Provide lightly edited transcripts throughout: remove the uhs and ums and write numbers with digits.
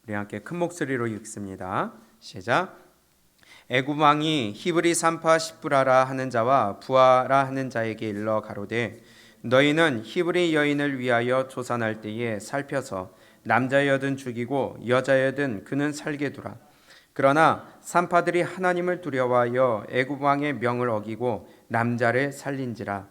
우리 함께 큰 목소리로 읽습니다. 시작. 애굽 왕이 히브리 산파 십부라라 하는 자와 부하라 하는 자에게 일러 가로되 너희는 히브리 여인을 위하여 조산할 때에 살펴서 남자여든 죽이고 여자여든 그는 살게 두라. 그러나 산파들이 하나님을 두려워하여 애굽 왕의 명을 어기고 남자를 살린지라.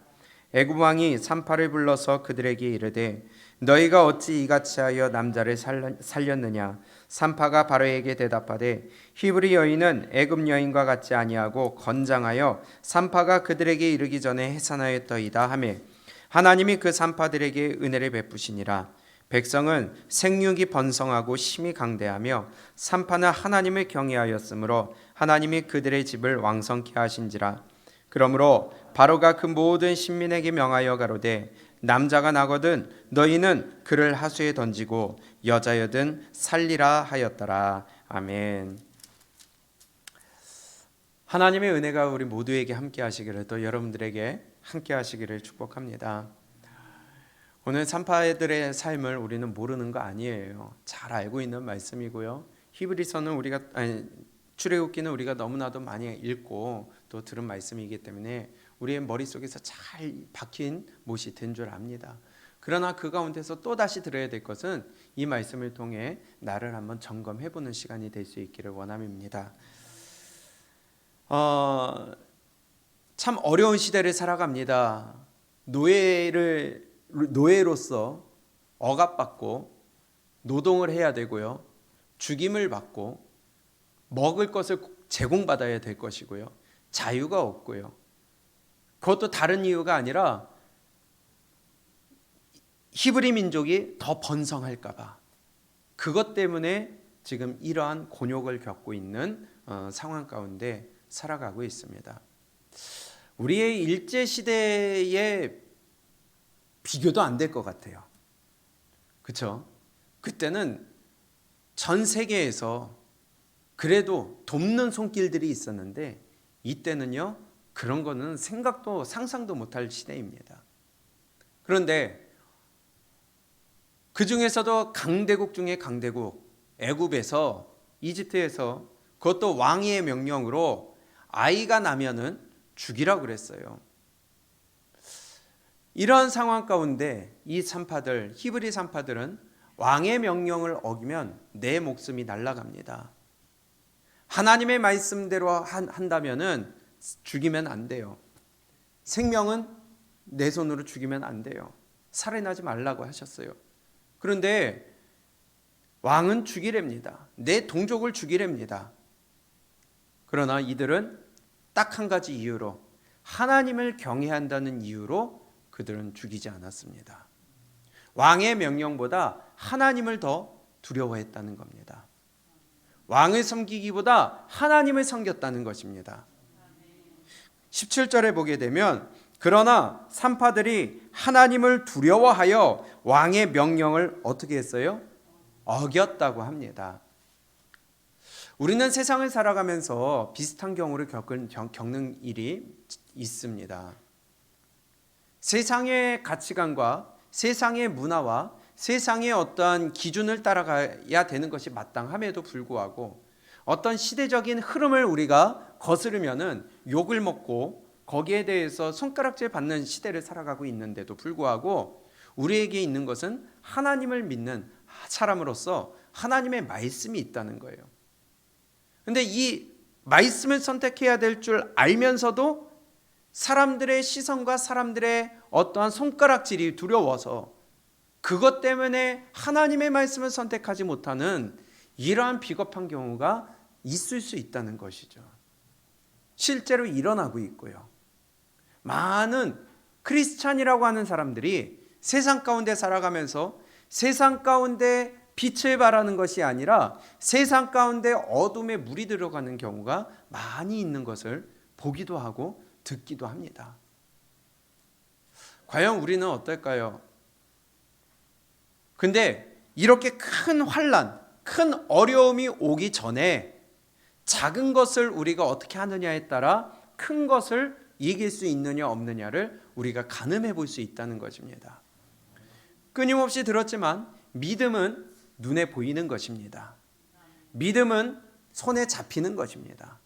애굽 왕이 산파를 불러서 그들에게 이르되 너희가 어찌 이같이 하여 남자를 살렸느냐. 산파가 바로에게 대답하되 히브리 여인은 애굽 여인과 같지 아니하고 건장하여 산파가 그들에게 이르기 전에 해산하였더이다 하매 하나님이 그 산파들에게 은혜를 베푸시니라. 백성은 생육이 번성하고 심히 강대하며 산파는 하나님을 경외하였으므로 하나님이 그들의 집을 왕성케 하신지라. 그러므로 바로가 그 모든 신민에게 명하여 가로되 남자가 나거든 너희는 그를 하수에 던지고 여자여든 살리라 하였더라. 아멘. 하나님의 은혜가 우리 모두에게 함께 하시기를, 또 여러분들에게 함께 하시기를 축복합니다. 오늘 산파들의 삶을 우리는 모르는 거 아니에요. 잘 알고 있는 말씀이고요. 히브리서는 출애굽기는 우리가 너무나도 많이 읽고 또 들은 말씀이기 때문에 우리의 머릿속에서 잘 박힌 못이 된 줄 압니다. 그러나 그 가운데서 또다시 들어야 될 것은 이 말씀을 통해 나를 한번 점검해보는 시간이 될 수 있기를 원함입니다. 참 어려운 시대를 살아갑니다. 노예로서 억압받고 노동을 해야 되고요. 죽임을 받고 먹을 것을 제공받아야 될 것이고요. 자유가 없고요. 그것도 다른 이유가 아니라 히브리 민족이 더 번성할까 봐, 그것 때문에 지금 이러한 곤욕을 겪고 있는 상황 가운데 살아가고 있습니다. 우리의 일제시대에 비교도 안 될 것 같아요. 그렇죠? 그때는 전 세계에서 그래도 돕는 손길들이 있었는데 이때는요, 그런 거는 생각도 상상도 못할 시대입니다. 그런데 그 중에서도 강대국 중에 강대국, 애굽에서, 이집트에서, 그것도 왕의 명령으로 아이가 나면은 죽이라고 그랬어요. 이러한 상황 가운데 이 산파들, 히브리 산파들은 왕의 명령을 어기면 내 목숨이 날아갑니다. 하나님의 말씀대로 한다면은 죽이면 안 돼요. 생명은 내 손으로 죽이면 안 돼요. 살인하지 말라고 하셨어요. 그런데 왕은 죽이랍니다. 내 동족을 죽이랍니다. 그러나 이들은 딱 한 가지 이유로, 하나님을 경외한다는 이유로 그들은 죽이지 않았습니다. 왕의 명령보다 하나님을 더 두려워했다는 겁니다. 왕을 섬기기보다 하나님을 섬겼다는 것입니다. 17절에 보게 되면 그러나 산파들이 하나님을 두려워하여 왕의 명령을 어떻게 했어요? 어겼다고 합니다. 우리는 세상을 살아가면서 비슷한 경우를 겪는 일이 있습니다. 세상의 가치관과 세상의 문화와 세상의 어떠한 기준을 따라가야 되는 것이 마땅함에도 불구하고 어떤 시대적인 흐름을 우리가 거스르면은 욕을 먹고 거기에 대해서 손가락질 받는 시대를 살아가고 있는데도 불구하고 우리에게 있는 것은 하나님을 믿는 사람으로서 하나님의 말씀이 있다는 거예요. 그런데 이 말씀을 선택해야 될 줄 알면서도 사람들의 시선과 사람들의 어떠한 손가락질이 두려워서 그것 때문에 하나님의 말씀을 선택하지 못하는 이러한 비겁한 경우가 있을 수 있다는 것이죠. 실제로 일어나고 있고요. 많은 크리스찬이라고 하는 사람들이 세상 가운데 살아가면서 세상 가운데 빛을 발하는 것이 아니라 세상 가운데 어둠에 물이 들어가는 경우가 많이 있는 것을 보기도 하고 듣기도 합니다. 과연 우리는 어떨까요? 근데 이렇게 큰 환난, 큰 어려움이 오기 전에 작은 것을 우리가 어떻게 하느냐에 따라 큰 것을 이길 수 있느냐 없느냐를 우리가 가늠해 볼 수 있다는 것입니다. 끊임없이 들었지만 믿음은 눈에 보이는 것입니다. 믿음은 손에 잡히는 것입니다.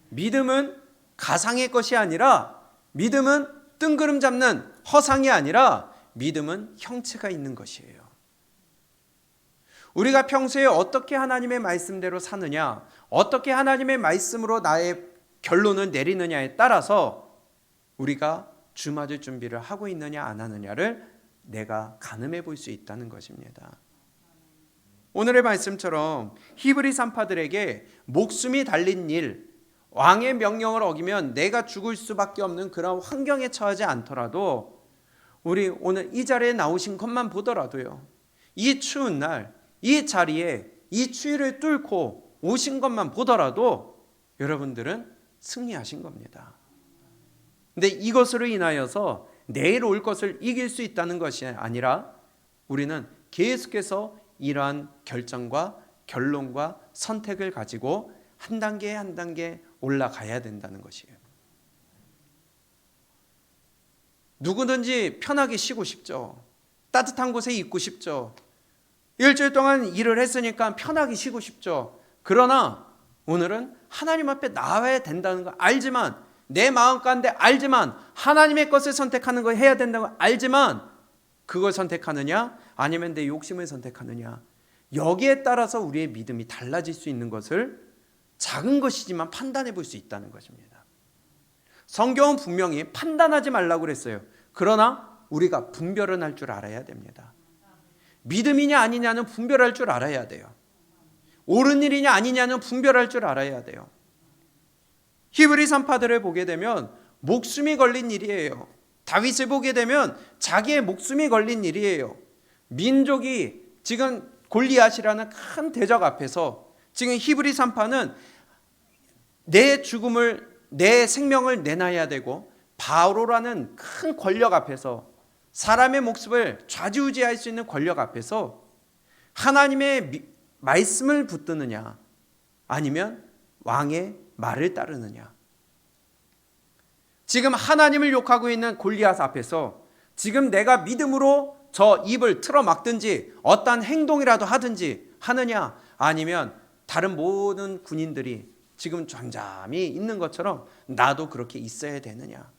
믿음은 가상의 것이 아니라, 믿음은 뜬구름 잡는 허상이 아니라 믿음은 형체가 있는 것이에요. 우리가 평소에 어떻게 하나님의 말씀대로 사느냐, 어떻게 하나님의 말씀으로 나의 결론을 내리느냐에 따라서 우리가 주 맞을 준비를 하고 있느냐 안 하느냐를 내가 가늠해 볼 수 있다는 것입니다. 오늘의 말씀처럼 히브리 산파들에게 목숨이 달린 일, 왕의 명령을 어기면 내가 죽을 수밖에 없는 그런 환경에 처하지 않더라도, 우리 오늘 이 자리에 나오신 것만 보더라도요, 이 추운 날, 이 자리에 이 추위를 뚫고 오신 것만 보더라도 여러분들은 승리하신 겁니다. 근데 이것으로 인하여서 내일 올 것을 이길 수 있다는 것이 아니라 우리는 계속해서 이러한 결정과 결론과 선택을 가지고 한 단계 한 단계 올라가야 된다는 것이에요. 누구든지 편하게 쉬고 싶죠. 따뜻한 곳에 있고 싶죠. 일주일 동안 일을 했으니까 편하게 쉬고 싶죠. 그러나 오늘은 하나님 앞에 나와야 된다는 걸 알지만, 내 마음 가운데 알지만, 하나님의 것을 선택하는 걸 해야 된다는 걸 알지만, 그걸 선택하느냐 아니면 내 욕심을 선택하느냐, 여기에 따라서 우리의 믿음이 달라질 수 있는 것을 작은 것이지만 판단해 볼 수 있다는 것입니다. 성경은 분명히 판단하지 말라고 그랬어요. 그러나 우리가 분별은 할 줄 알아야 됩니다. 믿음이냐 아니냐는 분별할 줄 알아야 돼요. 옳은 일이냐 아니냐는 분별할 줄 알아야 돼요. 히브리 산파들을 보게 되면 목숨이 걸린 일이에요. 다윗을 보게 되면 자기의 목숨이 걸린 일이에요. 민족이 지금 골리앗이라는 큰 대적 앞에서 지금 히브리 산파는 내 죽음을, 내 생명을 내놔야 되고, 바로라는 큰 권력 앞에서, 사람의 목숨을 좌지우지할 수 있는 권력 앞에서 하나님의 말씀을 붙드느냐 아니면 왕의 말을 따르느냐. 지금 하나님을 욕하고 있는 골리앗 앞에서 지금 내가 믿음으로 저 입을 틀어막든지 어떠한 행동이라도 하든지 하느냐, 아니면 다른 모든 군인들이 지금 잠잠히 있는 것처럼 나도 그렇게 있어야 되느냐.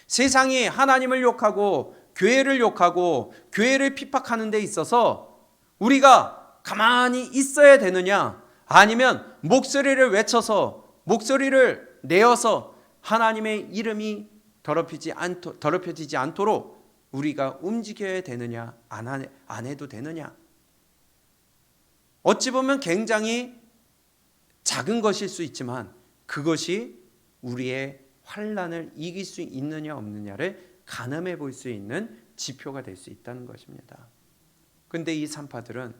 세상이 하나님을 욕하고 교회를 욕하고 교회를 핍박하는 데 있어서 우리가 가만히 있어야 되느냐, 아니면 목소리를 외쳐서, 목소리를 내어서 하나님의 이름이 더럽혀지지 않도록 우리가 움직여야 되느냐, 안 해도 되느냐. 어찌 보면 굉장히 작은 것일 수 있지만 그것이 우리의 환난을 이길 수 있느냐 없느냐를 가늠해 볼 수 있는 지표가 될 수 있다는 것입니다. 그런데 이 산파들은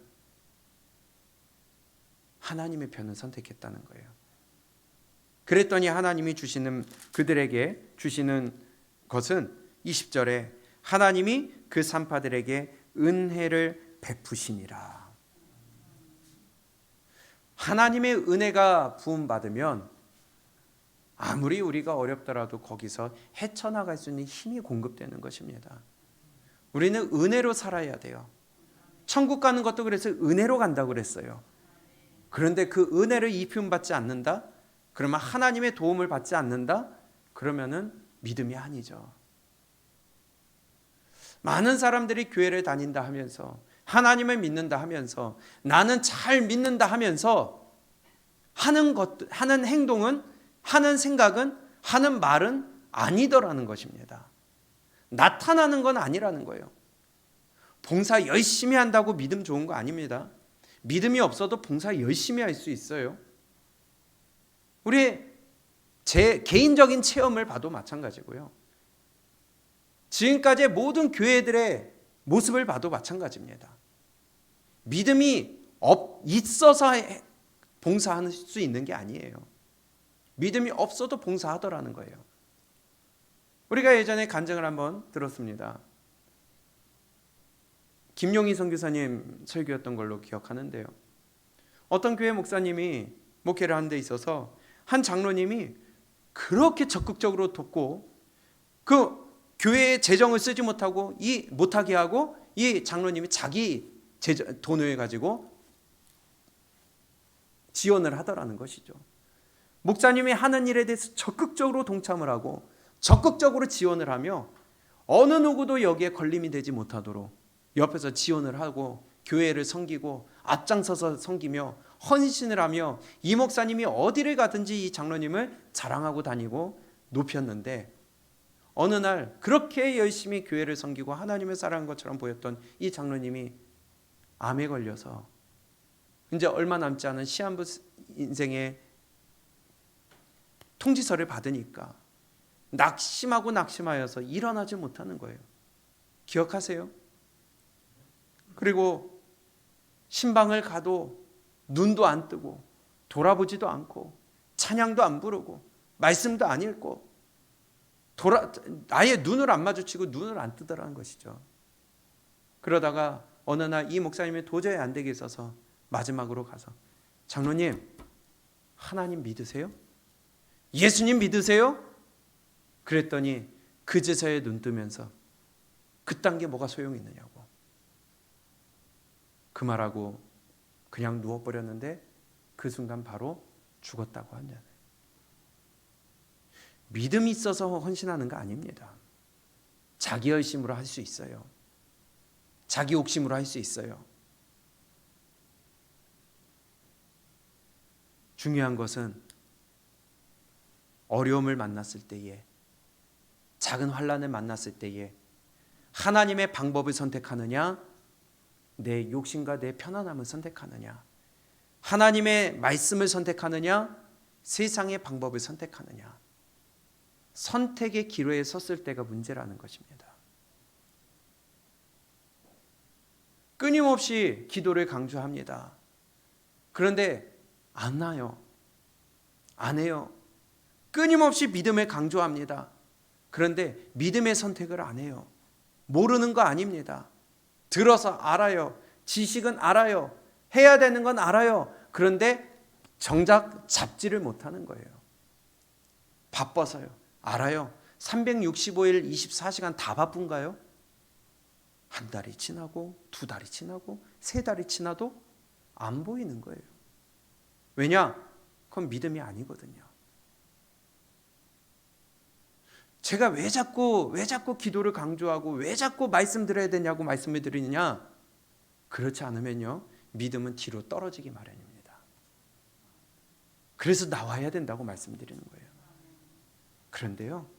하나님의 편을 선택했다는 거예요. 그랬더니 하나님이 그들에게 주시는 것은 20절에 하나님이 그 산파들에게 은혜를 베푸시니라. 하나님의 은혜가 부음받으면 아무리 우리가 어렵더라도 거기서 헤쳐나갈 수 있는 힘이 공급되는 것입니다. 우리는 은혜로 살아야 돼요. 천국 가는 것도 그래서 은혜로 간다고 그랬어요. 그런데 그 은혜를 입힘받지 않는다? 그러면 하나님의 도움을 받지 않는다? 그러면은 믿음이 아니죠. 많은 사람들이 교회를 다닌다 하면서, 하나님을 믿는다 하면서, 나는 잘 믿는다 하면서 하는 행동은, 하는 생각은, 하는 말은 아니더라는 것입니다. 나타나는 건 아니라는 거예요. 봉사 열심히 한다고 믿음 좋은 거 아닙니다. 믿음이 없어도 봉사 열심히 할 수 있어요. 우리 제 개인적인 체험을 봐도 마찬가지고요. 지금까지의 모든 교회들의 모습을 봐도 마찬가지입니다. 믿음이 있어서 봉사할 수 있는 게 아니에요. 믿음이 없어도 봉사하더라는 거예요. 우리가 예전에 간증을 한번 들었습니다. 김용희 선교사님 설교였던 걸로 기억하는데요. 어떤 교회 목사님이 목회를 하는 데 있어서 한 장로님이 그렇게 적극적으로 돕고 그 교회의 재정을 쓰지 못하게 하고 이 장로님이 자기 돈을 가지고 지원을 하더라는 것이죠. 목사님이 하는 일에 대해서 적극적으로 동참을 하고 적극적으로 지원을 하며 어느 누구도 여기에 걸림이 되지 못하도록 옆에서 지원을 하고 교회를 섬기고 앞장서서 섬기며 헌신을 하며 이 목사님이 어디를 가든지 이 장로님을 자랑하고 다니고 높였는데, 어느 날 그렇게 열심히 교회를 섬기고 하나님을 사랑한 것처럼 보였던 이 장로님이 암에 걸려서 이제 얼마 남지 않은 시한부 인생의 통지서를 받으니까 낙심하여서 일어나지 못하는 거예요. 기억하세요? 그리고 신방을 가도 눈도 안 뜨고 돌아보지도 않고 찬양도 안 부르고 말씀도 안 읽고 아예 눈을 안 마주치고 눈을 안 뜨더라는 것이죠. 그러다가 어느 날 이 목사님이 도저히 안 되게 있어서 마지막으로 가서, 장로님, 하나님 믿으세요? 예수님 믿으세요? 그랬더니 그제서야 눈 뜨면서 그딴 게 뭐가 소용이 있느냐고 그 말하고 그냥 누워버렸는데 그 순간 바로 죽었다고 하잖아요. 믿음이 있어서 헌신하는 거 아닙니다. 자기 열심으로 할 수 있어요. 자기 욕심으로 할 수 있어요. 중요한 것은 어려움을 만났을 때에, 작은 환난을 만났을 때에 하나님의 방법을 선택하느냐, 내 욕심과 내 편안함을 선택하느냐, 하나님의 말씀을 선택하느냐, 세상의 방법을 선택하느냐, 선택의 기로에 섰을 때가 문제라는 것입니다. 끊임없이 기도를 강조합니다. 그런데 안 나요. 안 해요. 끊임없이 믿음을 강조합니다. 그런데 믿음의 선택을 안 해요. 모르는 거 아닙니다. 들어서 알아요. 지식은 알아요. 해야 되는 건 알아요. 그런데 정작 잡지를 못하는 거예요. 바빠서요. 알아요. 365일 24시간 다 바쁜가요? 한 달이 지나고 2달이 지나고 3달이 지나도 안 보이는 거예요. 왜냐? 그건 믿음이 아니거든요. 제가 왜 자꾸 기도를 강조하고 왜 자꾸 말씀 드려야 되냐고 말씀을 드리느냐? 그렇지 않으면요, 믿음은 뒤로 떨어지기 마련입니다. 그래서 나와야 된다고 말씀드리는 거예요. 그런데요,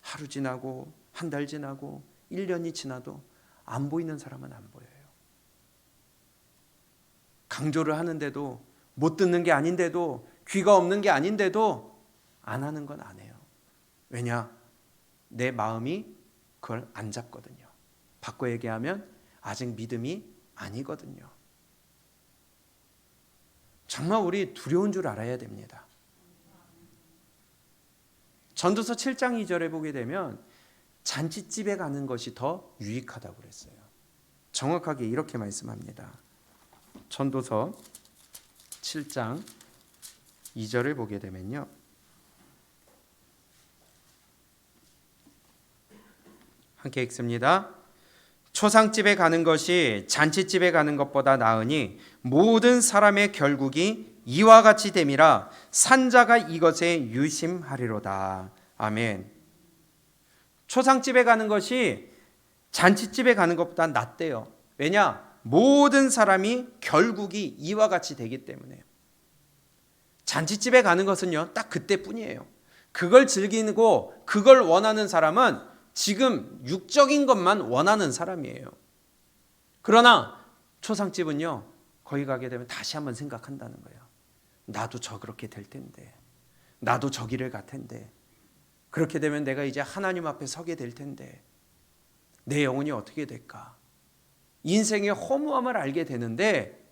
하루 지나고 한 달 지나고 1년이 지나도 안 보이는 사람은 안 보여요. 강조를 하는데도, 못 듣는 게 아닌데도, 귀가 없는 게 아닌데도 안 하는 건 안 해요. 왜냐? 내 마음이 그걸 안 잡거든요. 바꿔 얘기하면 아직 믿음이 아니거든요. 정말 우리 두려운 줄 알아야 됩니다. 전도서 7장 2절에 보게 되면 잔치집에 가는 것이 더 유익하다고 그랬어요. 정확하게 이렇게 말씀합니다. 전도서 7장 2절을 보게 되면요, 함께 읽습니다. 초상집에 가는 것이 잔치집에 가는 것보다 나으니 모든 사람의 결국이 이와 같이 됨이라 산자가 이것에 유심하리로다. 아멘. 초상집에 가는 것이 잔치집에 가는 것보다 낫대요. 왜냐? 모든 사람이 결국이 이와 같이 되기 때문에. 잔치집에 가는 것은요, 딱 그때뿐이에요. 그걸 즐기고 그걸 원하는 사람은 지금 육적인 것만 원하는 사람이에요. 그러나 초상집은요, 거기 가게 되면 다시 한번 생각한다는 거예요. 나도 그렇게 될 텐데, 나도 저 길을 갈 텐데, 그렇게 되면 내가 이제 하나님 앞에 서게 될 텐데 내 영혼이 어떻게 될까? 인생의 허무함을 알게 되는데,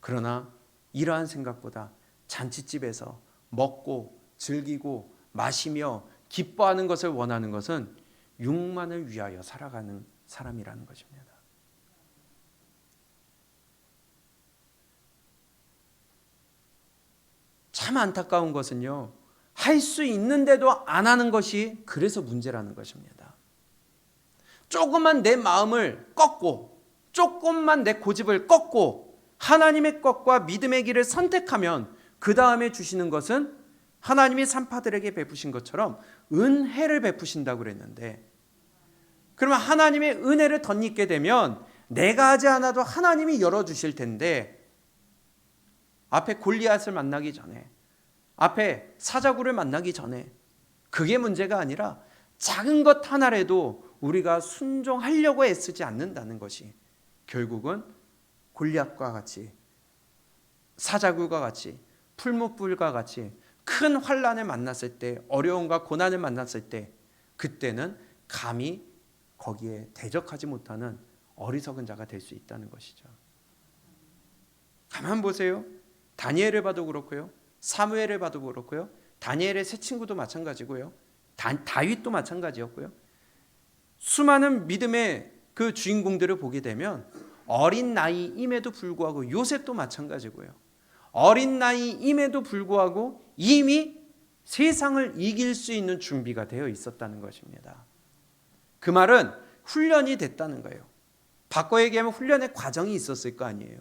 그러나 이러한 생각보다 잔치집에서 먹고 즐기고 마시며 기뻐하는 것을 원하는 것은 육만을 위하여 살아가는 사람이라는 것입니다. 참 안타까운 것은요, 할 수 있는데도 안 하는 것이 그래서 문제라는 것입니다. 조금만 내 마음을 꺾고, 조금만 내 고집을 꺾고 하나님의 것과 믿음의 길을 선택하면 그 다음에 주시는 것은 하나님이 산파들에게 베푸신 것처럼 은혜를 베푸신다고 그랬는데, 그러면 하나님의 은혜를 덧입게 되면 내가 하지 않아도 하나님이 열어주실 텐데, 앞에 골리앗을 만나기 전에, 앞에 사자굴을 만나기 전에 그게 문제가 아니라 작은 것 하나라도 우리가 순종하려고 애쓰지 않는다는 것이 결국은 골리앗과 같이, 사자굴과 같이, 풀무불과 같이 큰 환난을 만났을 때, 어려움과 고난을 만났을 때, 그때는 감히 거기에 대적하지 못하는 어리석은 자가 될 수 있다는 것이죠. 가만 보세요. 다니엘을 봐도 그렇고요, 사무엘을 봐도 그렇고요, 다니엘의 세 친구도 마찬가지고요, 다윗도 마찬가지였고요. 수많은 믿음의 그 주인공들을 보게 되면 어린 나이임에도 불구하고, 요셉도 마찬가지고요, 어린 나이임에도 불구하고 이미 세상을 이길 수 있는 준비가 되어 있었다는 것입니다. 그 말은 훈련이 됐다는 거예요. 바꿔 얘기하면 훈련의 과정이 있었을 거 아니에요.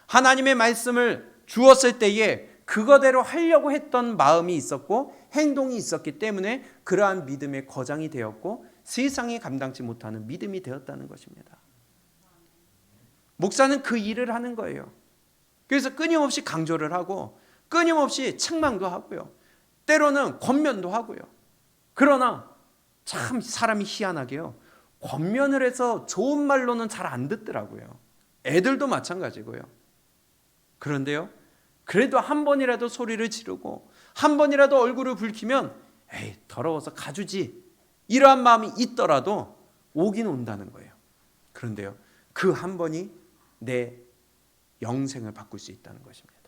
하나님의 말씀을 주었을 때에 그거대로 하려고 했던 마음이 있었고 행동이 있었기 때문에 그러한 믿음의 거장이 되었고 세상이 감당치 못하는 믿음이 되었다는 것입니다. 목사는 그 일을 하는 거예요. 그래서 끊임없이 강조를 하고 끊임없이 책망도 하고요, 때로는 권면도 하고요. 그러나 참 사람이 희한하게요, 권면을 해서 좋은 말로는 잘 안 듣더라고요. 애들도 마찬가지고요. 그런데요, 그래도 한 번이라도 소리를 지르고 한 번이라도 얼굴을 붉히면 에이 더러워서 가주지, 이러한 마음이 있더라도 오긴 온다는 거예요. 그런데요, 그 한 번이 내 영생을 바꿀 수 있다는 것입니다.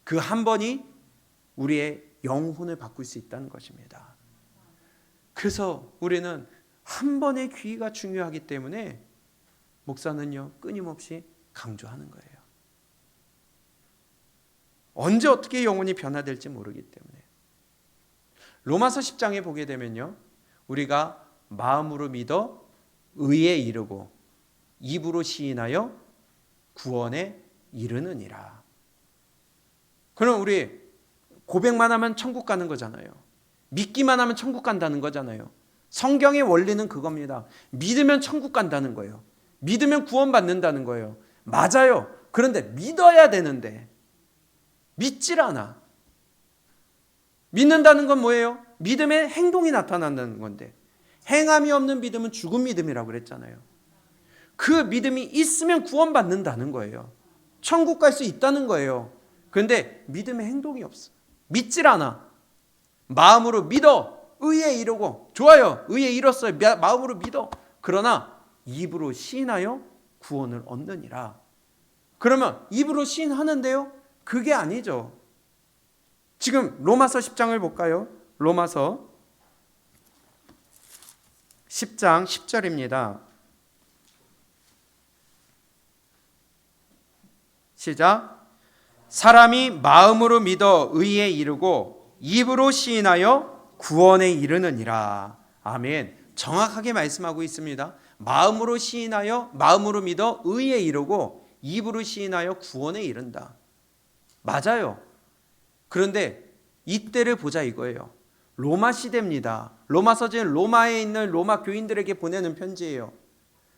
그 한 번이 우리의 영혼을 바꿀 수 있다는 것입니다. 그래서 우리는 한 번의 귀가 중요하기 때문에 목사는요 끊임없이 강조하는 거예요. 언제 어떻게 영혼이 변화될지 모르기 때문에. 로마서 10장에 보게 되면요, 우리가 마음으로 믿어 의에 이르고 입으로 시인하여 구원에 이르느니라. 그럼 우리 고백만 하면 천국 가는 거잖아요. 믿기만 하면 천국 간다는 거잖아요. 성경의 원리는 그겁니다. 믿으면 천국 간다는 거예요. 믿으면 구원받는다는 거예요. 맞아요. 그런데 믿어야 되는데 믿질 않아. 믿는다는 건 뭐예요? 믿음의 행동이 나타난다는 건데, 행함이 없는 믿음은 죽은 믿음이라고 그랬잖아요. 그 믿음이 있으면 구원받는다는 거예요. 천국 갈 수 있다는 거예요. 그런데 믿음의 행동이 없어. 믿질 않아. 마음으로 믿어 의에 이르고, 좋아요, 의에 이뤘어요, 마음으로 믿어. 그러나 입으로 시인하여 구원을 얻느니라. 그러면 입으로 시인하는데요, 그게 아니죠. 지금 로마서 10장을 볼까요? 로마서 10장 10절입니다. 시작. 사람이 마음으로 믿어 의에 이르고 입으로 시인하여 구원에 이르느니라. 아멘. 정확하게 말씀하고 있습니다. 마음으로 시인하여, 마음으로 믿어 의에 이르고 입으로 시인하여 구원에 이른다. 맞아요. 그런데 이때를 보자 이거예요. 로마 시대입니다. 로마서지는 로마에 있는 로마 교인들에게 보내는 편지예요.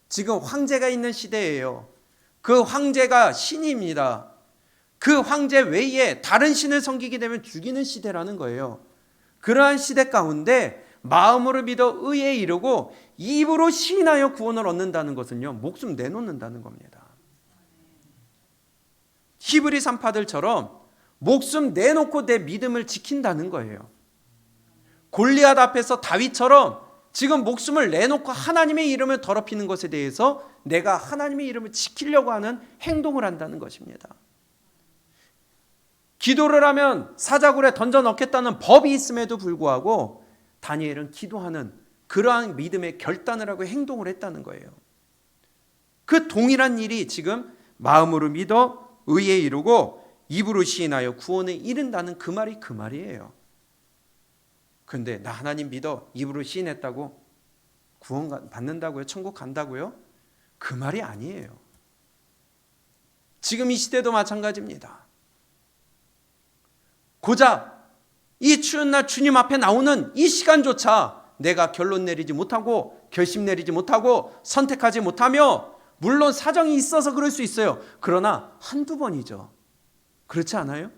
지금 황제가 있는 시대예요. 그 황제가 신입니다. 그 황제 외에 다른 신을 섬기게 되면 죽이는 시대라는 거예요. 그러한 시대 가운데 마음으로 믿어 의에 이르고 입으로 시인하여 구원을 얻는다는 것은요, 목숨 내놓는다는 겁니다. 히브리 산파들처럼 목숨 내놓고 내 믿음을 지킨다는 거예요. 골리앗 앞에서 다윗처럼 지금 목숨을 내놓고 하나님의 이름을 더럽히는 것에 대해서 내가 하나님의 이름을 지키려고 하는 행동을 한다는 것입니다. 기도를 하면 사자굴에 던져 넣겠다는 법이 있음에도 불구하고 다니엘은 기도하는 그러한 믿음의 결단을 하고 행동을 했다는 거예요. 그 동일한 일이 지금 마음으로 믿어 의에 이르고 입으로 시인하여 구원에 이른다는 그 말이 그 말이에요. 그런데 나 하나님 믿어 입으로 시인했다고 구원 받는다고요? 천국 간다고요? 그 말이 아니에요. 지금 이 시대도 마찬가지입니다. 고작 이 추운 날 주님 앞에 나오는 이 시간조차 내가 결론 내리지 못하고 결심 내리지 못하고 선택하지 못하며, 물론 사정이 있어서 그럴 수 있어요. 그러나 한두 번이죠. 그렇지 않아요?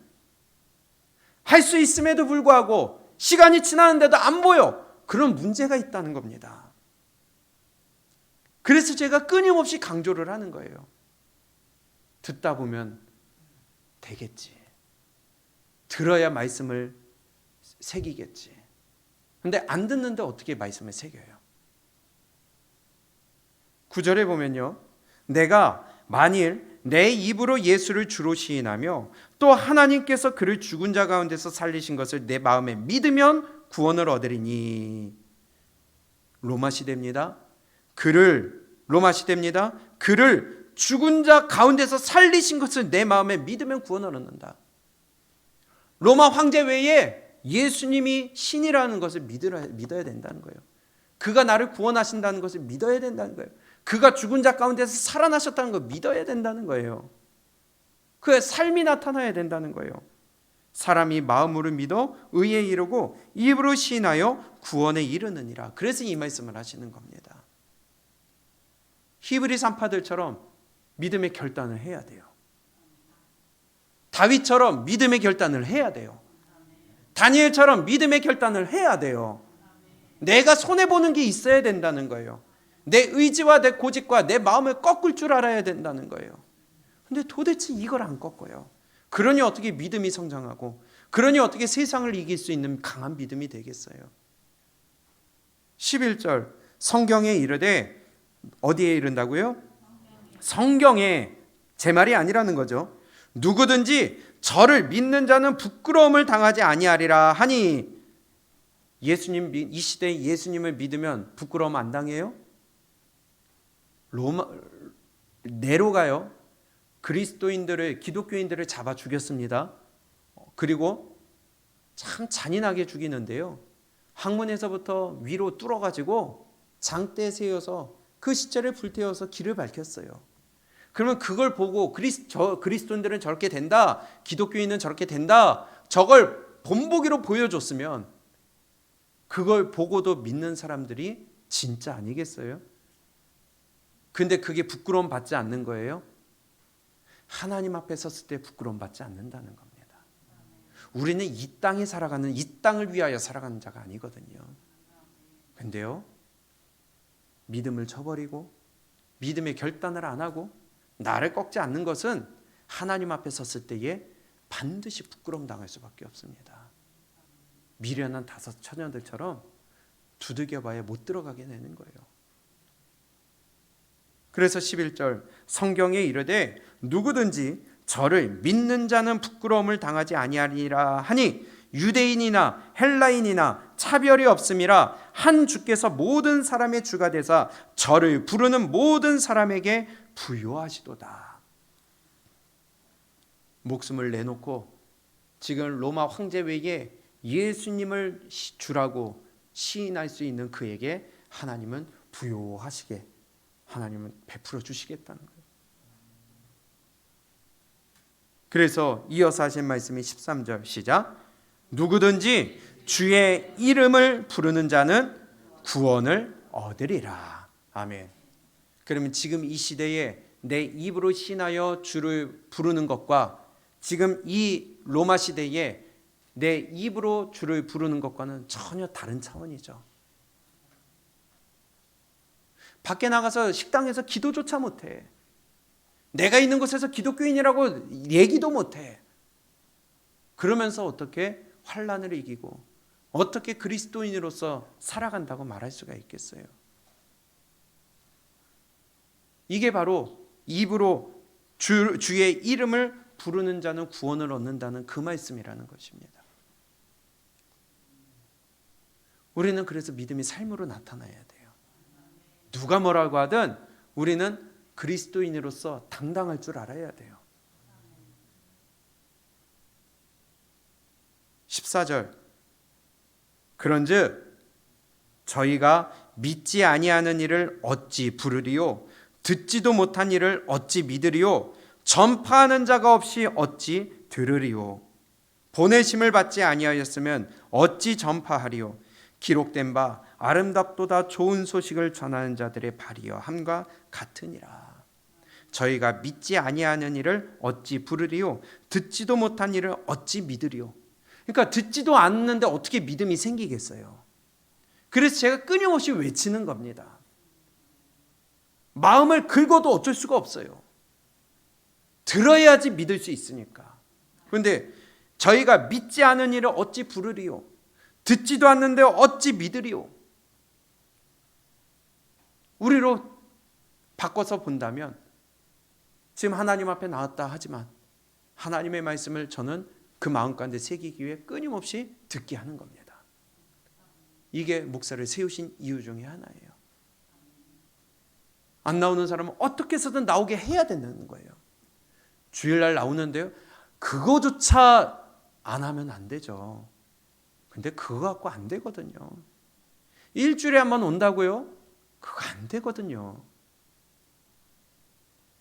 할 수 있음에도 불구하고 시간이 지나는데도 안 보여. 그런 문제가 있다는 겁니다. 그래서 제가 끊임없이 강조를 하는 거예요. 듣다 보면 되겠지. 들어야 말씀을 새기겠지. 근데 안 듣는데 어떻게 말씀을 새겨요? 9절에 보면요, 내가 만일 내 입으로 예수를 주로 시인하며 또 하나님께서 그를 죽은 자 가운데서 살리신 것을 내 마음에 믿으면 구원을 얻으리니. 로마 시대입니다. 로마 시대입니다. 그를 죽은 자 가운데서 살리신 것을 내 마음에 믿으면 구원을 얻는다. 로마 황제 외에 예수님이 신이라는 것을 믿어야 된다는 거예요. 그가 나를 구원하신다는 것을 믿어야 된다는 거예요. 그가 죽은 자 가운데서 살아나셨다는 걸 믿어야 된다는 거예요. 그의 삶이 나타나야 된다는 거예요. 사람이 마음으로 믿어 의에 이르고 입으로 시인하여 구원에 이르느니라. 그래서 이 말씀을 하시는 겁니다. 히브리 산파들처럼 믿음의 결단을 해야 돼요. 다윗처럼 믿음의 결단을 해야 돼요. 다니엘처럼 믿음의 결단을 해야 돼요. 내가 손해보는 게 있어야 된다는 거예요. 내 의지와 내 고집과 내 마음을 꺾을 줄 알아야 된다는 거예요. 근데 도대체 이걸 안 꺾어요. 그러니 어떻게 믿음이 성장하고, 그러니 어떻게 세상을 이길 수 있는 강한 믿음이 되겠어요? 11절 성경에 이르되, 어디에 이른다고요? 성경에, 제 말이 아니라는 거죠. 누구든지 저를 믿는 자는 부끄러움을 당하지 아니하리라 하니. 예수님, 이 시대에 예수님을 믿으면 부끄러움 안 당해요? 네로가요, 그리스도인들을, 기독교인들을 잡아 죽였습니다. 그리고 참 잔인하게 죽이는데요, 항문에서부터 위로 뚫어가지고 장대에 세워서 그 시체를 불태워서 길을 밝혔어요. 그러면 그걸 보고 그리스도인들은 저렇게 된다, 기독교인은 저렇게 된다, 저걸 본보기로 보여줬으면 그걸 보고도 믿는 사람들이 진짜 아니겠어요? 근데 그게 부끄러움 받지 않는 거예요? 하나님 앞에 섰을 때 부끄러움 받지 않는다는 겁니다. 우리는 이 땅에 살아가는, 이 땅을 위하여 살아가는 자가 아니거든요. 근데요, 믿음을 저버리고 믿음의 결단을 안 하고 나를 꺾지 않는 것은 하나님 앞에 섰을 때에 반드시 부끄러움 당할 수밖에 없습니다. 미련한 다섯 처녀들처럼 두들겨봐야 못 들어가게 되는 거예요. 그래서 11절 성경에 이르되 누구든지 저를 믿는 자는 부끄러움을 당하지 아니하리라 하니 유대인이나 헬라인이나 차별이 없음이라 한 주께서 모든 사람의 주가 되사 저를 부르는 모든 사람에게 부요하시도다. 목숨을 내놓고 지금 로마 황제 외에 예수님을 주라고 시인할 수 있는 그에게 하나님은 부요하시게, 하나님은 베풀어 주시겠다는 거예요. 그래서 이어서 하신 말씀이 13절 시작. 누구든지 주의 이름을 부르는 자는 구원을 얻으리라. 아멘. 그러면 지금 이 시대에 내 입으로 신하여 주를 부르는 것과 지금 이 로마 시대에 내 입으로 주를 부르는 것과는 전혀 다른 차원이죠. 밖에 나가서 식당에서 기도조차 못해. 내가 있는 곳에서 기독교인이라고 얘기도 못해. 그러면서 어떻게 환난을 이기고 어떻게 그리스도인으로서 살아간다고 말할 수가 있겠어요? 이게 바로 입으로 주의 이름을 부르는 자는 구원을 얻는다는 그 말씀이라는 것입니다. 우리는 그래서 믿음이 삶으로 나타나야 돼요. 누가 뭐라고 하든 우리는 그리스도인으로서 당당할 줄 알아야 돼요. 14절 그런즉 저희가 믿지 아니하는 일을 어찌 부르리요 듣지도 못한 일을 어찌 믿으리요 전파하는 자가 없이 어찌 들으리요? 보내심을 받지 아니하였으면 어찌 전파하리요? 기록된 바 아름답도다 좋은 소식을 전하는 자들의 발이여 함과 같으니라. 저희가 믿지 아니하는 일을 어찌 부르리요? 듣지도 못한 일을 어찌 믿으리요? 그러니까 듣지도 않는데 어떻게 믿음이 생기겠어요? 그래서 제가 끊임없이 외치는 겁니다. 마음을 긁어도 어쩔 수가 없어요. 들어야지 믿을 수 있으니까. 그런데 저희가 믿지 않은 일을 어찌 부르리요? 듣지도 않는데 어찌 믿으리요? 우리로 바꿔서 본다면 지금 하나님 앞에 나왔다 하지만 하나님의 말씀을 저는 그 마음 가운데 새기기 위해 끊임없이 듣게 하는 겁니다. 이게 목사를 세우신 이유 중에 하나예요. 안 나오는 사람은 어떻게 해서든 나오게 해야 되는 거예요. 주일날 나오는데요, 그거조차 안 하면 안 되죠. 근데 그거 갖고 안 되거든요. 일주일에 한 번 온다고요? 그거 안 되거든요.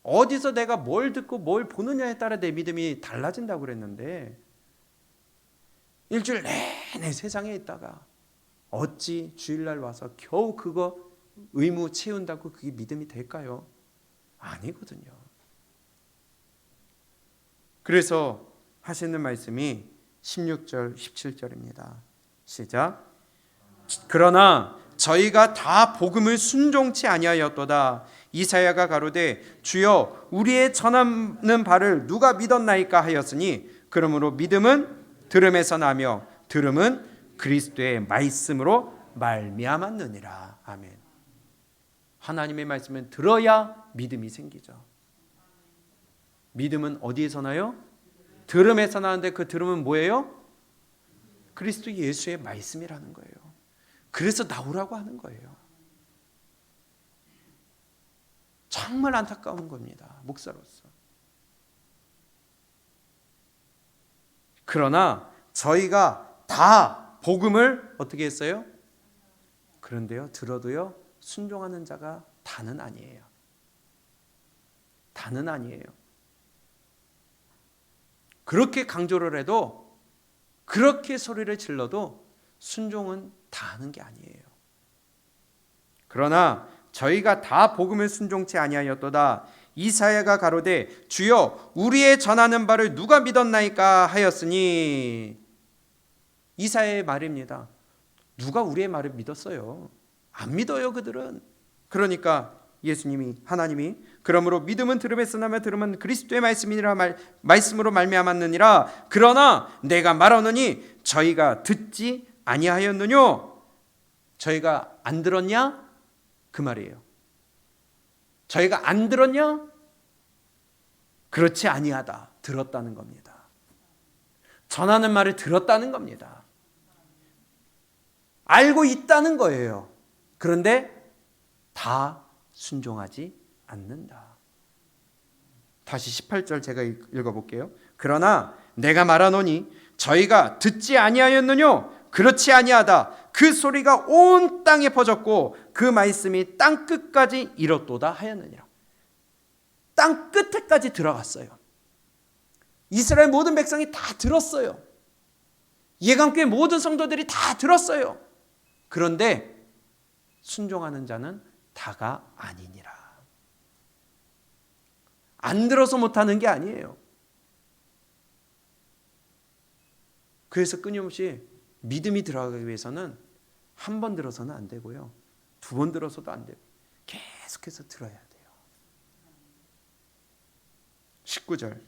어디서 내가 뭘 듣고 뭘 보느냐에 따라 내 믿음이 달라진다고 그랬는데, 일주일 내내 세상에 있다가 어찌 주일날 와서 겨우 그거 의무 채운다고 그게 믿음이 될까요? 아니거든요. 그래서 하시는 말씀이 16절 17절입니다. 시작. 그러나 저희가 다 복음을 순종치 아니하였도다. 이사야가 가로되 주여 우리의 전하는 바를 누가 믿었나이까 하였으니 그러므로 믿음은 들음에서 나며 들음은 그리스도의 말씀으로 말미암았느니라. 아멘. 하나님의 말씀은 들어야 믿음이 생기죠. 믿음은 어디에서 나요? 들음에서 나는데 그 들음은 뭐예요? 그리스도 예수의 말씀이라는 거예요. 그래서 나오라고 하는 거예요. 정말 안타까운 겁니다. 목사로서. 그러나 저희가 다 복음을 어떻게 했어요? 그런데요, 들어도요, 순종하는 자가 다는 아니에요. 다는 아니에요. 그렇게 강조를 해도, 그렇게 소리를 질러도 순종은 다 하는 게 아니에요. 그러나 저희가 다 복음을 순종치 아니하였도다. 이사야가 가로되 주여 우리의 전하는 바를 누가 믿었나이까 하였으니. 이사야의 말입니다. 누가 우리의 말을 믿었어요? 안 믿어요, 그들은. 그러니까 예수님이, 하나님이 그러므로 믿음은 들음에서 나며 들음은 그리스도의 말씀이니라 말씀으로 말미암았느니라. 그러나 내가 말하노니 저희가 듣지 아니하였느뇨. 저희가 안 들었냐? 그 말이에요. 저희가 안 들었냐? 그렇지 아니하다. 들었다는 겁니다. 전하는 말을 들었다는 겁니다. 알고 있다는 거예요. 그런데 다 순종하지 않는다. 다시 18절 제가 읽어볼게요. 그러나 내가 말하노니 저희가 듣지 아니하였느뇨. 그렇지 아니하다. 그 소리가 온 땅에 퍼졌고 그 말씀이 땅 끝까지 이뤘도다 하였느니라. 땅 끝에까지 들어갔어요. 이스라엘 모든 백성이 다 들었어요. 예강교회 모든 성도들이 다 들었어요. 그런데 순종하는 자는 다가 아니니라. 안 들어서 못하는 게 아니에요. 그래서 끊임없이 믿음이 들어가기 위해서는 한 번 들어서는 안 되고요, 두 번 들어서도 안 돼요. 계속해서 들어야 돼요. 19절.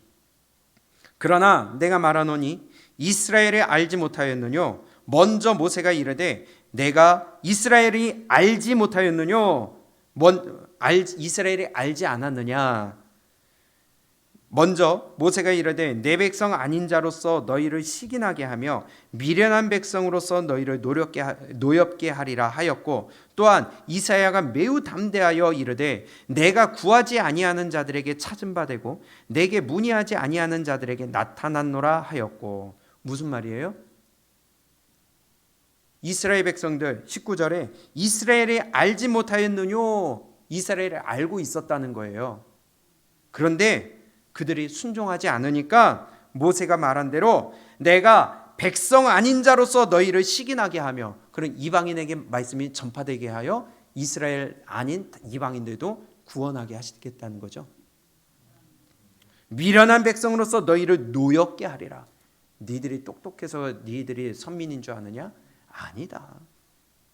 그러나 내가 말하노니 이스라엘이 알지 못하였느뇨. 먼저 모세가 이르되 내가 이스라엘이 알지 못하였느뇨. 이스라엘이 알지 않았느냐. 먼저 모세가 이르되 내 백성 아닌 자로서 너희를 시기나게 하며 미련한 백성으로서 너희를 노엽게 하리라 하였고, 또한 이사야가 매우 담대하여 이르되 내가 구하지 아니하는 자들에게 찾은 바 되고 내게 문의하지 아니하는 자들에게 나타났노라 하였고. 무슨 말이에요? 이스라엘 백성들 19절에 이스라엘이 알지 못하였느뇨. 이스라엘을 알고 있었다는 거예요. 그런데 그들이 순종하지 않으니까 모세가 말한 대로 내가 백성 아닌 자로서 너희를 시기나게 하며, 그런 이방인에게 말씀이 전파되게 하여 이스라엘 아닌 이방인들도 구원하게 하시겠다는 거죠. 미련한 백성으로서 너희를 노엽게 하리라. 니들이 똑똑해서 니들이 선민인 줄 아느냐? 아니다.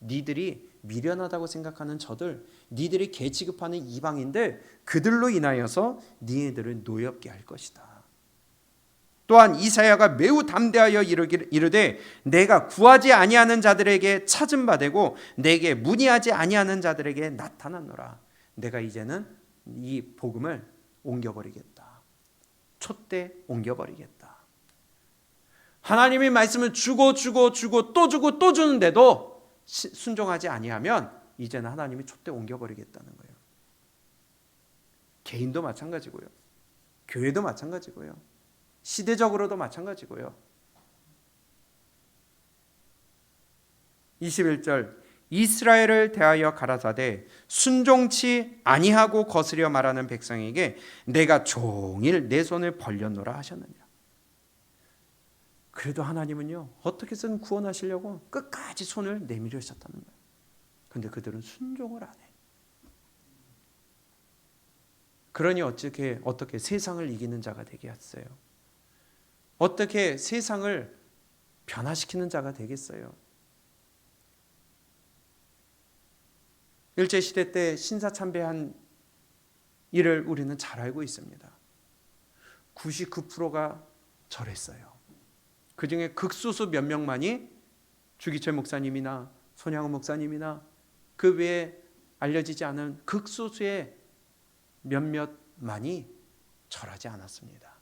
니들이 미련하다고 생각하는 저들, 니들이 개 취급하는 이방인들, 그들로 인하여서 니네들을 노엽게 할 것이다. 또한 이사야가 매우 담대하여 이르되 내가 구하지 아니하는 자들에게 찾음 받고 내게 문의하지 아니하는 자들에게 나타났노라. 내가 이제는 이 복음을 옮겨버리겠다. 촛대 옮겨버리겠다. 하나님의 말씀을 주고 또 주는데도 순종하지 아니하면 이제는 하나님이 촛대 옮겨버리겠다는 거예요. 개인도 마찬가지고요. 교회도 마찬가지고요. 시대적으로도 마찬가지고요. 21절 이스라엘을 대하여 가라사대 순종치 아니하고 거스려 말하는 백성에게 내가 종일 내 손을 벌렸노라 하셨느니라. 그래도 하나님은요 어떻게든 구원하시려고 끝까지 손을 내밀으셨다는 거예요. 그런데 그들은 순종을 안 해. 그러니 어떻게 세상을 이기는 자가 되게 했어요? 어떻게 세상을 변화시키는 자가 되겠어요? 일제시대 때 신사참배한 일을 우리는 잘 알고 있습니다. 99%가 절했어요. 그 중에 극소수 몇 명만이 주기철 목사님이나 손양원 목사님이나 그 외에 알려지지 않은 극소수의 몇몇만이 절하지 않았습니다.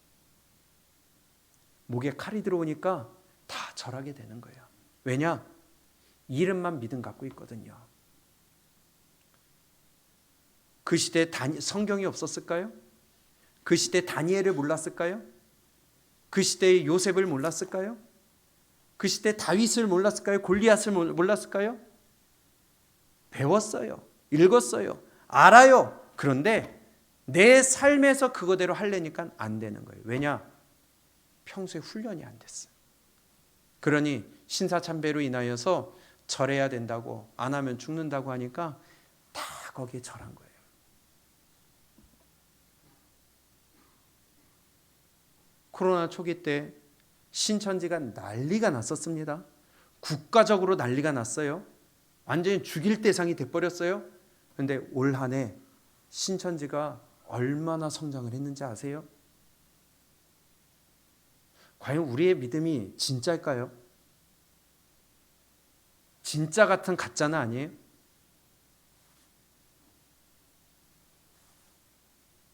목에 칼이 들어오니까 다 절하게 되는 거예요. 왜냐? 이름만 믿음 갖고 있거든요. 그 시대에 성경이 없었을까요? 그 시대에 다니엘을 몰랐을까요? 그 시대에 요셉을 몰랐을까요? 그 시대에 다윗을 몰랐을까요? 골리앗을 몰랐을까요? 배웠어요. 읽었어요. 알아요. 그런데 내 삶에서 그거대로 하려니까 안 되는 거예요. 왜냐? 평소에 훈련이 안 됐어요. 그러니 신사참배로 인하여서 절해야 된다고, 안 하면 죽는다고 하니까 다 거기에 절한 거예요. 코로나 초기 때 신천지가 난리가 났었습니다. 국가적으로 난리가 났어요. 완전히 죽일 대상이 돼버렸어요. 그런데 올 한 해 신천지가 얼마나 성장을 했는지 아세요? 과연 우리의 믿음이 진짜일까요? 진짜 같은 가짜는 아니에요?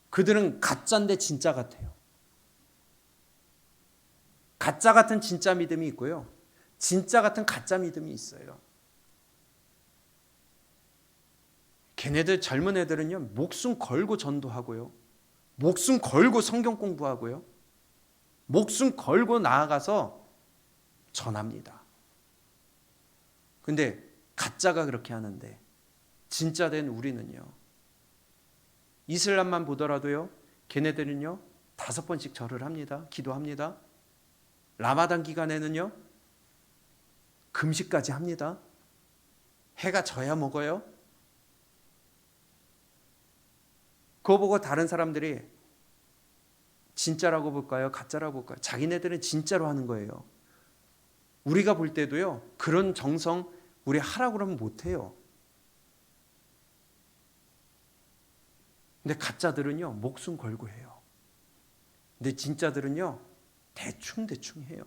그들은 가짜인데 진짜 같아요. 가짜 같은 진짜 믿음이 있고요. 진짜 같은 가짜 믿음이 있어요. 걔네들 젊은 애들은요, 목숨 걸고 전도하고요. 목숨 걸고 성경 공부하고요. 목숨 걸고 나아가서 전합니다. 근데 가짜가 그렇게 하는데 진짜 된 우리는요, 이슬람만 보더라도요, 걔네들은요 5번씩 절을 합니다. 기도합니다. 라마단 기간에는요 금식까지 합니다. 해가 져야 먹어요. 그거 보고 다른 사람들이 진짜라고 볼까요? 가짜라고 볼까요? 자기네들은 진짜로 하는 거예요. 우리가 볼 때도요, 그런 정성 우리 하라고 그러면 못해요. 근데 가짜들은요 목숨 걸고 해요. 근데 진짜들은요 대충 해요.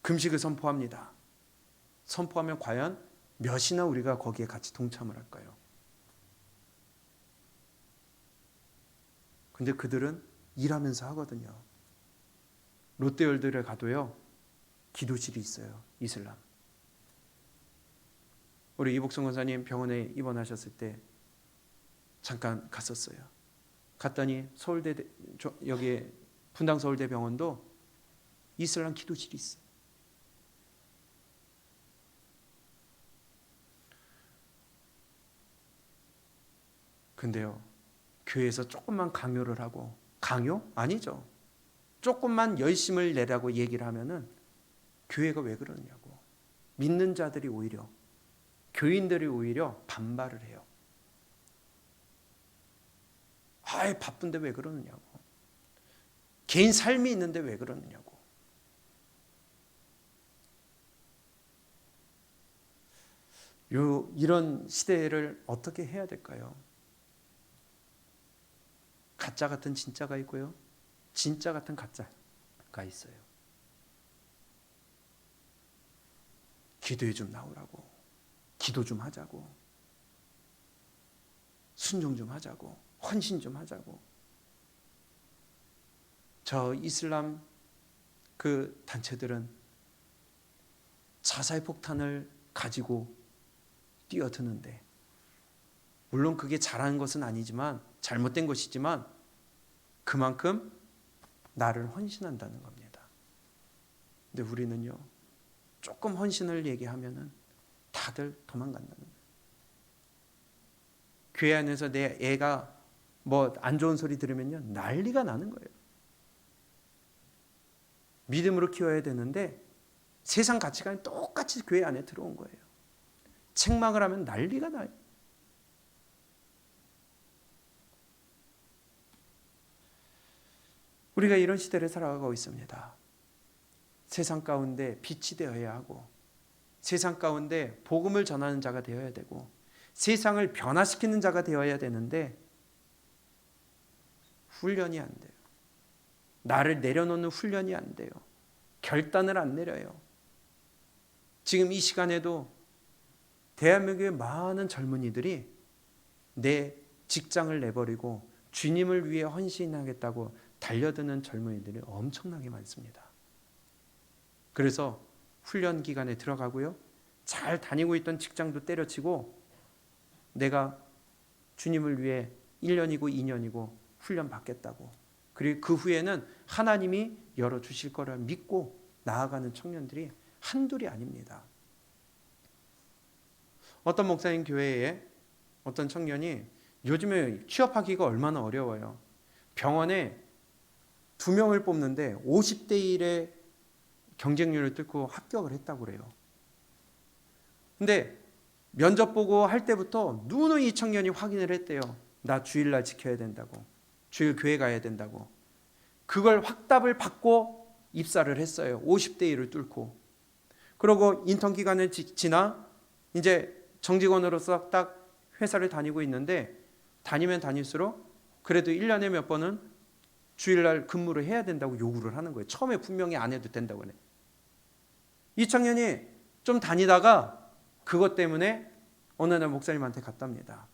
금식을 선포합니다. 선포하면 과연 몇이나 우리가 거기에 같이 동참을 할까요? 근데 그들은 일하면서 하거든요. 롯데월드에 가도요 기도실이 있어요. 이슬람. 우리 이복성 권사님 병원에 입원하셨을 때 잠깐 갔었어요. 갔더니 서울대 여기 분당 서울대병원도 이슬람 기도실이 있어요. 근데요, 교회에서 조금만 강요를 하고, 강요? 아니죠. 조금만 열심을 내라고 얘기를 하면은 교회가 왜 그러느냐고. 믿는 자들이 오히려, 교인들이 오히려 반발을 해요. 아이, 바쁜데 왜 그러느냐고. 개인 삶이 있는데 왜 그러느냐고. 이런 시대를 어떻게 해야 될까요? 가짜 같은 진짜가 있고요, 진짜 같은 가짜가 있어요. 기도에 좀 나오라고, 기도 좀 하자고, 순종 좀 하자고, 헌신 좀 하자고. 저 이슬람 그 단체들은 자살 폭탄을 가지고 뛰어드는데, 물론 그게 잘하는 것은 아니지만, 잘못된 것이지만 그만큼 나를 헌신한다는 겁니다. 근데 우리는요, 조금 헌신을 얘기하면은 다들 도망간다는 거예요. 교회 안에서 내 애가 뭐 안 좋은 소리 들으면요, 난리가 나는 거예요. 믿음으로 키워야 되는데 세상 가치관이 똑같이 교회 안에 들어온 거예요. 책망을 하면 난리가 나요. 우리가 이런 시대를 살아가고 있습니다. 세상 가운데 빛이 되어야 하고, 세상 가운데 복음을 전하는 자가 되어야 되고, 세상을 변화시키는 자가 되어야 되는데 훈련이 안 돼요. 나를 내려놓는 훈련이 안 돼요. 결단을 안 내려요. 지금 이 시간에도 대한민국의 많은 젊은이들이 내 직장을 내버리고 주님을 위해 헌신하겠다고 달려드는 젊은이들이 엄청나게 많습니다. 그래서 훈련 기간에 들어가고요, 잘 다니고 있던 직장도 때려치고 내가 주님을 위해 1년이고 2년이고 훈련 받겠다고, 그리고 그 후에는 하나님이 열어주실 거라 믿고 나아가는 청년들이 한둘이 아닙니다. 어떤 목사님 교회에 어떤 청년이 요즘에 취업하기가 얼마나 어려워요. 병원에 2명을 뽑는데 50대 1의 경쟁률을 뚫고 합격을 했다고 그래요. 근데 면접 보고 할 때부터 누누이 이 청년이 확인을 했대요. 나 주일날 지켜야 된다고, 주일 교회 가야 된다고. 그걸 확답을 받고 입사를 했어요. 50대 1을 뚫고. 그러고 인턴 기간을 지나 이제 정직원으로서 딱 회사를 다니고 있는데, 다니면 다닐수록 그래도 1년에 몇 번은 주일날 근무를 해야 된다고 요구를 하는 거예요. 처음에 분명히 안 해도 된다고 그래. 이 청년이 좀 다니다가 그것 때문에 어느 날 목사님한테 갔답니다.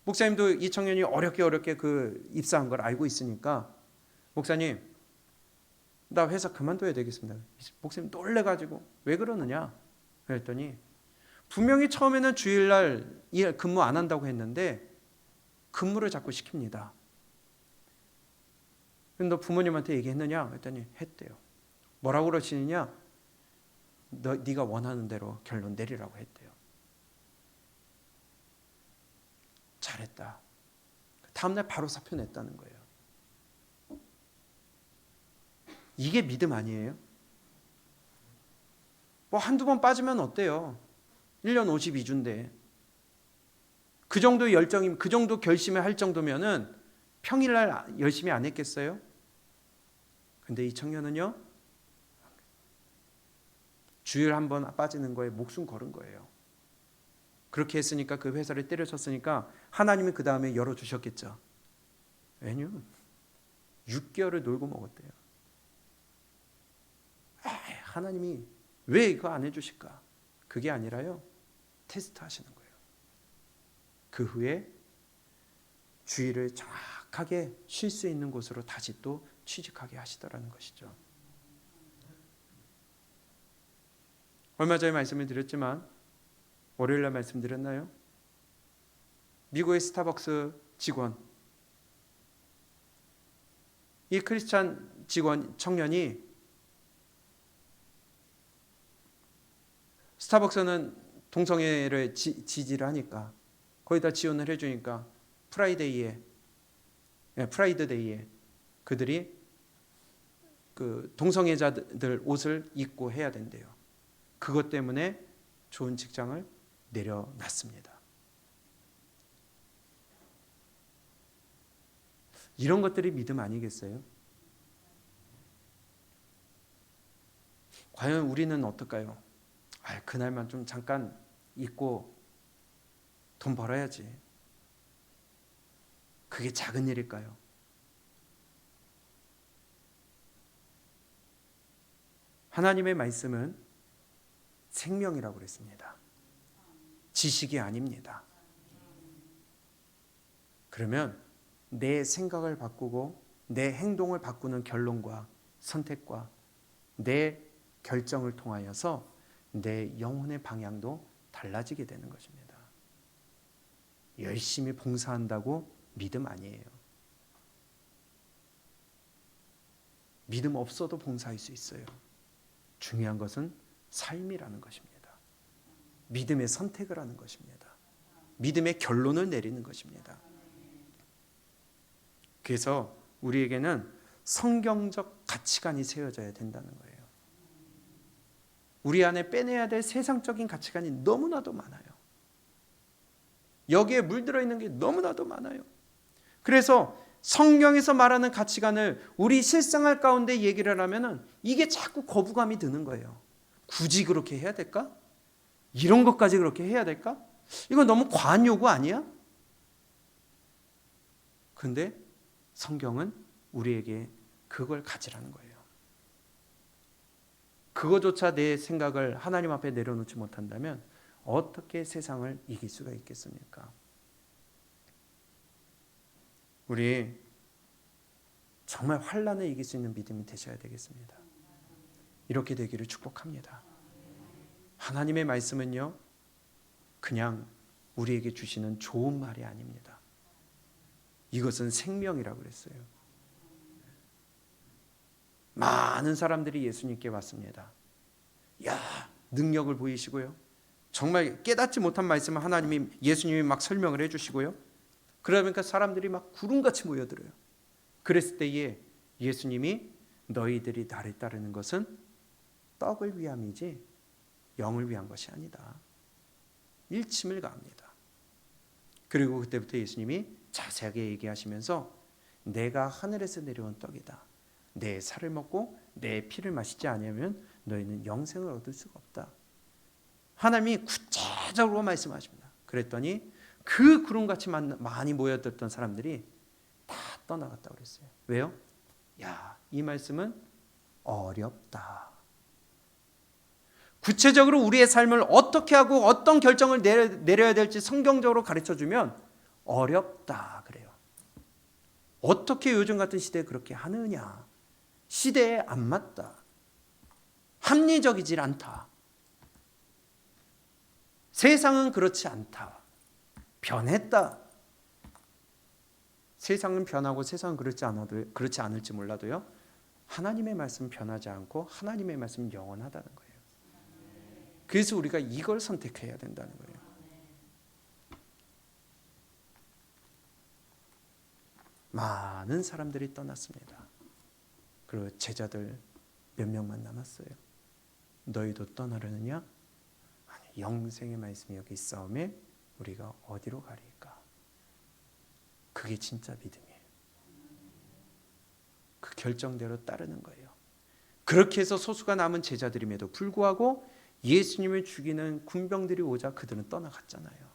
목사님도 이 청년이 어렵게 그 입사한 걸 알고 있으니까, 목사님, 나 회사 그만둬야 되겠습니다. 목사님 놀래가지고 왜 그러느냐 그랬더니, 분명히 처음에는 주일날 근무 안 한다고 했는데 근무를 자꾸 시킵니다. 근데 너 부모님한테 얘기했느냐 그랬더니 했대요. 뭐라고 그러시느냐, 네가 원하는 대로 결론 내리라고 했대요. 잘했다. 다음날 바로 사표 냈다는 거예요. 이게 믿음 아니에요? 뭐 한두 번 빠지면 어때요? 1년 52주인데 그 정도 열정이, 그 정도 결심을 할 정도면은 평일날 열심히 안 했겠어요? 근데 이 청년은요, 주일 한 번 빠지는 거에 목숨 걸은 거예요. 그렇게 했으니까, 그 회사를 때려쳤으니까 하나님이 그 다음에 열어주셨겠죠. 왜냐면 6개월을 놀고 먹었대요. 하나님이 왜 이거 안 해주실까? 그게 아니라요, 테스트 하시는 거예요. 그 후에 주일을 정확하게 쉴 수 있는 곳으로 다시 또 취직하게 하시더라는 것이죠. 얼마 전에 말씀을 드렸지만, 월요일날 말씀드렸나요? 미국의 스타벅스 직원, 이 크리스찬 직원 청년이, 스타벅스는 동성애를 지지를 하니까 거기다 지원을 해주니까 프라이드 데이에 그들이 그 동성애자들 옷을 입고 해야 된대요. 그것 때문에 좋은 직장을 내려놨습니다. 이런 것들이 믿음 아니겠어요? 과연 우리는 어떨까요? 그날만 좀 잠깐 잊고 돈 벌어야지. 그게 작은 일일까요? 하나님의 말씀은 생명이라고 그랬습니다. 지식이 아닙니다. 그러면 내 생각을 바꾸고 내 행동을 바꾸는 결론과 선택과 내 결정을 통하여서 내 영혼의 방향도 달라지게 되는 것입니다. 열심히 봉사한다고 믿음 아니에요. 믿음 없어도 봉사할 수 있어요. 중요한 것은 삶이라는 것입니다. 믿음의 선택을 하는 것입니다. 믿음의 결론을 내리는 것입니다. 그래서 우리에게는 성경적 가치관이 세워져야 된다는 거예요. 우리 안에 빼내야 될 세상적인 가치관이 너무나도 많아요. 여기에 물들어 있는 게 너무나도 많아요. 그래서 성경에서 말하는 가치관을 우리 실생활 가운데 얘기를 하면은 이게 자꾸 거부감이 드는 거예요. 굳이 그렇게 해야 될까? 이런 것까지 그렇게 해야 될까? 이건 너무 과한 요구 아니야? 근데 성경은 우리에게 그걸 가지라는 거예요. 그거조차 내 생각을 하나님 앞에 내려놓지 못한다면 어떻게 세상을 이길 수가 있겠습니까? 우리 정말 환난을 이길 수 있는 믿음이 되셔야 되겠습니다. 이렇게 되기를 축복합니다. 하나님의 말씀은요, 그냥 우리에게 주시는 좋은 말이 아닙니다. 이것은 생명이라고 그랬어요. 많은 사람들이 예수님께 왔습니다. 능력을 보이시고요. 정말 깨닫지 못한 말씀을 예수님이 막 설명을 해주시고요. 그러니까 사람들이 막 구름같이 모여들어요. 그랬을 때에 예수님이 너희들이 나를 따르는 것은 떡을 위함이지 영을 위한 것이 아니다. 일침을 가합니다. 그리고 그때부터 예수님이 자세하게 얘기하시면서 내가 하늘에서 내려온 떡이다. 내 살을 먹고 내 피를 마시지 않으면 너희는 영생을 얻을 수가 없다. 하나님이 구체적으로 말씀하십니다. 그랬더니 그 구름같이 많이 모여들었던 사람들이 다 떠나갔다고 그랬어요. 왜요? 이 말씀은 어렵다. 구체적으로 우리의 삶을 어떻게 하고 어떤 결정을 내려야 될지 성경적으로 가르쳐주면 어렵다 그래요. 어떻게 요즘 같은 시대에 그렇게 하느냐. 시대에 안 맞다. 합리적이질 않다. 세상은 그렇지 않다. 변했다. 세상은 변하고 세상은 그렇지 않을지 몰라도요. 하나님의 말씀은 변하지 않고 하나님의 말씀은 영원하다는 거예요. 그래서 우리가 이걸 선택해야 된다는 거예요. 많은 사람들이 떠났습니다. 그리고 제자들 몇 명만 남았어요. 너희도 떠나려느냐? 아니, 영생의 말씀이 여기 있사오매 우리가 어디로 가리까? 그게 진짜 믿음이에요. 그 결정대로 따르는 거예요. 그렇게 해서 소수가 남은 제자들임에도 불구하고 예수님을 죽이는 군병들이 오자 그들은 떠나갔잖아요.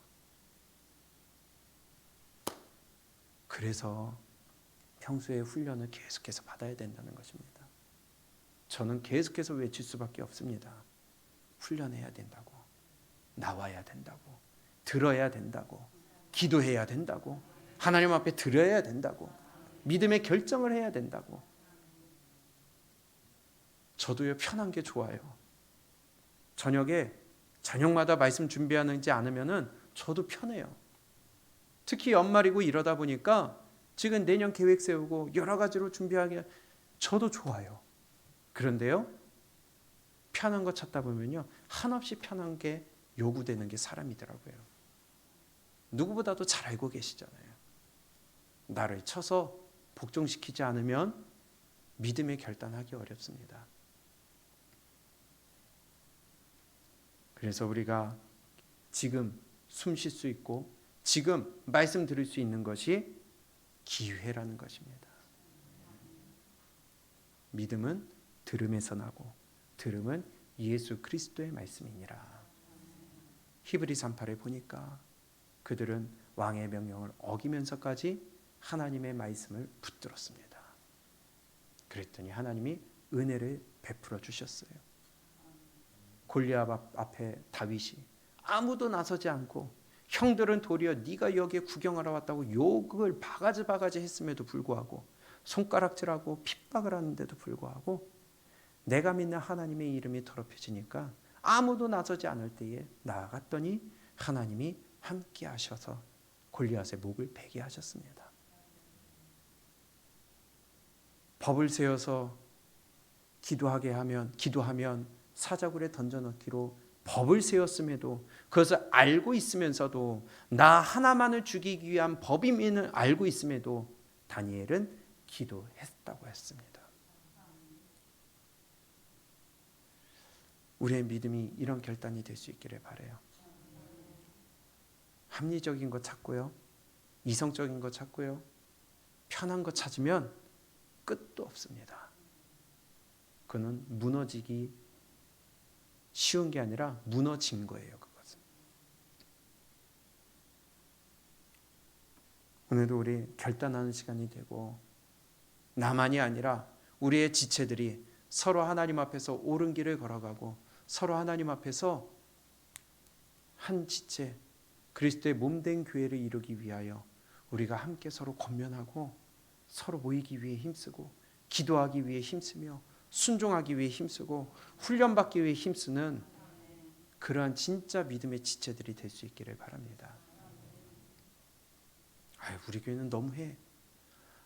그래서 평소에 훈련을 계속해서 받아야 된다는 것입니다. 저는 계속해서 외칠 수밖에 없습니다. 훈련해야 된다고, 나와야 된다고, 들어야 된다고, 기도해야 된다고, 하나님 앞에 드려야 된다고, 믿음의 결정을 해야 된다고. 저도요, 편한 게 좋아요. 저녁마다 말씀 준비하지 않으면은 저도 편해요. 특히 연말이고 이러다 보니까 지금 내년 계획 세우고 여러 가지로 준비하기 저도 좋아요. 그런데요, 편한 거 찾다 보면요, 한없이 편한 게 요구되는 게 사람이더라고요. 누구보다도 잘 알고 계시잖아요. 나를 쳐서 복종시키지 않으면 믿음의 결단하기 어렵습니다. 그래서 우리가 지금 숨 쉴 수 있고 지금 말씀 들을 수 있는 것이 기회라는 것입니다. 믿음은 들음에서 나고 들음은 예수 그리스도의 말씀이니라. 히브리서 3:8에 보니까 그들은 왕의 명령을 어기면서까지 하나님의 말씀을 붙들었습니다. 그랬더니 하나님이 은혜를 베풀어 주셨어요. 골리앗 앞에 다윗이 아무도 나서지 않고 형들은 도리어 네가 여기에 구경하러 왔다고 욕을 바가지 했음에도 불구하고 손가락질하고 핍박을 하는데도 불구하고 내가 믿는 하나님의 이름이 더럽혀지니까 아무도 나서지 않을 때에 나아갔더니 하나님이 함께 하셔서 골리앗의 목을 베게 하셨습니다. 법을 세워서 기도하면 사자굴에 던져넣기로 법을 세웠음에도 그것을 알고 있으면서도 나 하나만을 죽이기 위한 법임을 알고 있음에도 다니엘은 기도했다고 했습니다. 우리의 믿음이 이런 결단이 될 수 있기를 바라요. 합리적인 거 찾고요, 이성적인 거 찾고요, 편한 거 찾으면 끝도 없습니다. 그는 무너지기 쉬운 게 아니라 무너진 거예요. 그것은. 오늘도 우리 결단하는 시간이 되고 나만이 아니라 우리의 지체들이 서로 하나님 앞에서 옳은 길을 걸어가고 서로 하나님 앞에서 한 지체 그리스도의 몸된 교회를 이루기 위하여 우리가 함께 서로 권면하고 서로 모이기 위해 힘쓰고 기도하기 위해 힘쓰며 순종하기 위해 힘쓰고 훈련받기 위해 힘쓰는 그러한 진짜 믿음의 지체들이 될 수 있기를 바랍니다. 우리 교회는 너무해.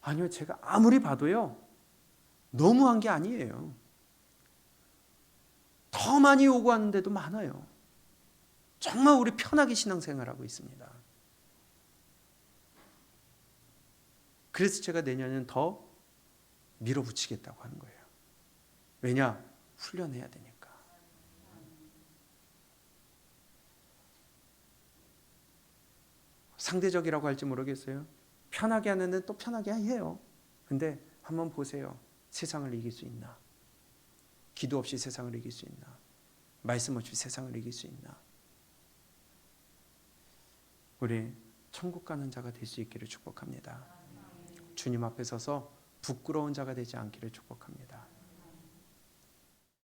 아니요, 제가 아무리 봐도요 너무한 게 아니에요. 더 많이 요구하는데도 많아요. 정말 우리 편하게 신앙생활하고 있습니다. 그래서 제가 내년에는 더 밀어붙이겠다고 하는 거예요. 왜냐? 훈련해야 되니까. 상대적이라고 할지 모르겠어요. 편하게 하는 데는 또 편하게 해요. 근데 한번 보세요. 세상을 이길 수 있나? 기도 없이 세상을 이길 수 있나? 말씀 없이 세상을 이길 수 있나? 우리 천국 가는 자가 될 수 있기를 축복합니다. 주님 앞에 서서 부끄러운 자가 되지 않기를 축복합니다.